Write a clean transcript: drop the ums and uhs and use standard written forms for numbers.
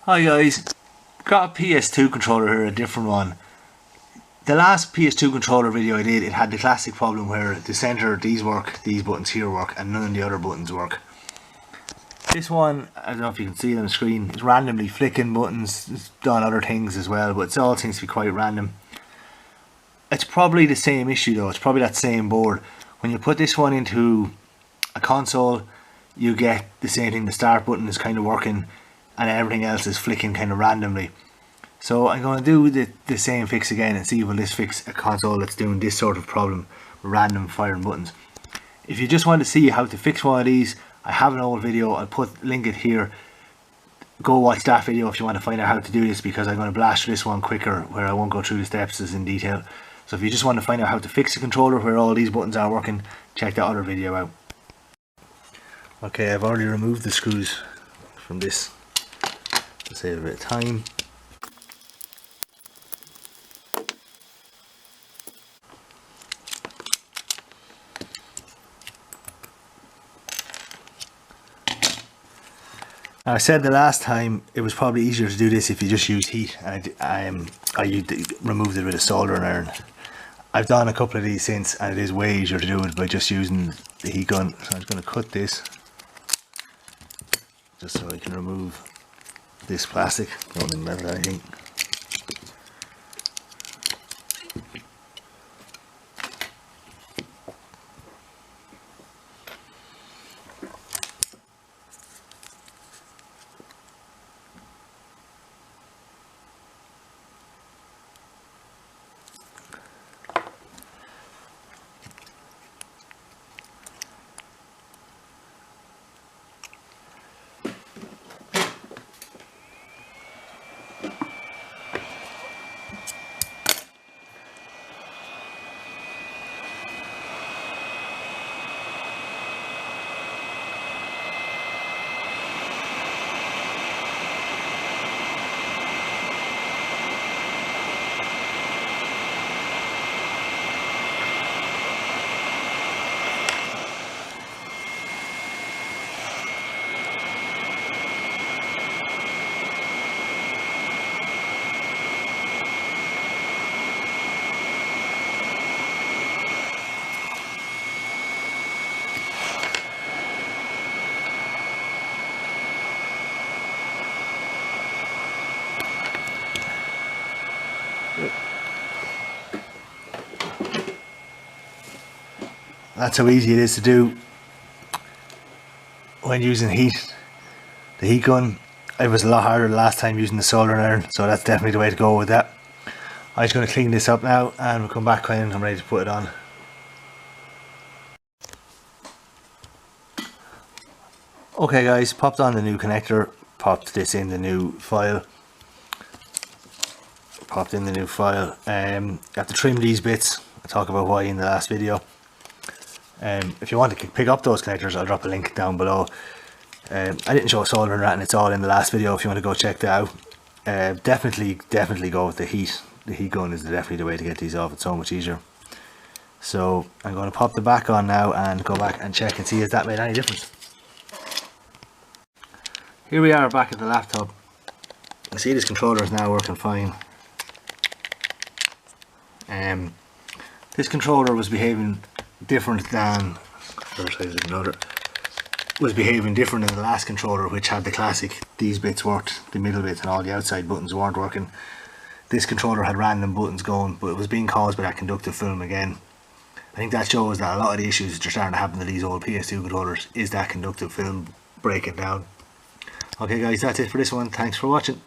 Hi guys, got a PS2 controller here, a different one. The last PS2 controller video I did, it had the classic problem where the center, these work, these buttons here work, and none of the other buttons work. This one, I don't know if you can see it on the screen, is randomly flicking buttons, it's done other things as well, but it all seems to be quite random. It's probably the same issue though, it's probably that same board. When you put this one into a console, you get the same thing, the start button is kind of working, and everything else is flicking kind of randomly. So I'm going to do the same fix again and see will this fix a console that's doing this sort of problem with random firing buttons. If you just want to see how to fix one of these, I have an old video, I'll link it here. Go watch that video if you want to find out how to do this, because I'm going to blast through this one quicker where I won't go through the steps as in detail. So if you just want to find out how to fix a controller where all these buttons are working, check that other video out. Okay, I've already removed the screws from this to save a bit of time. Now, I said the last time it was probably easier to do this if you just use heat, and I removed it with a soldering iron. I've done a couple of these since, and it is way easier to do it by just using the heat gun. So I'm just going to cut this just so I can remove this plastic. Don't remember anything. That's how easy it is to do when using heat. The heat gun, it was a lot harder the last time using the soldering iron, so that's definitely the way to go with that. I'm just going to clean this up now and we'll come back when I'm ready to put it on. Okay guys, popped on the new connector, popped this in the new file. Popped in the new file. You have to trim these bits. I'll talk about why in the last video. If you want to pick up those connectors, I'll drop a link down below. I didn't show soldering that, and it's all in the last video if you want to go check that out. Definitely go with the heat. The heat gun is definitely the way to get these off. It's so much easier. So I'm going to pop the back on now and go back and check and see if that made any difference. Here we are back at the laptop. I see this controller is now working fine. This controller was behaving different than was behaving different than the last controller, which had the classic, these bits worked, the middle bits and all the outside buttons weren't working. This controller had random buttons going, but it was being caused by that conductive film again. I think that shows that a lot of the issues that are starting to happen to these old PS2 controllers is that conductive film breaking down. Okay guys, that's it for this one. Thanks for watching.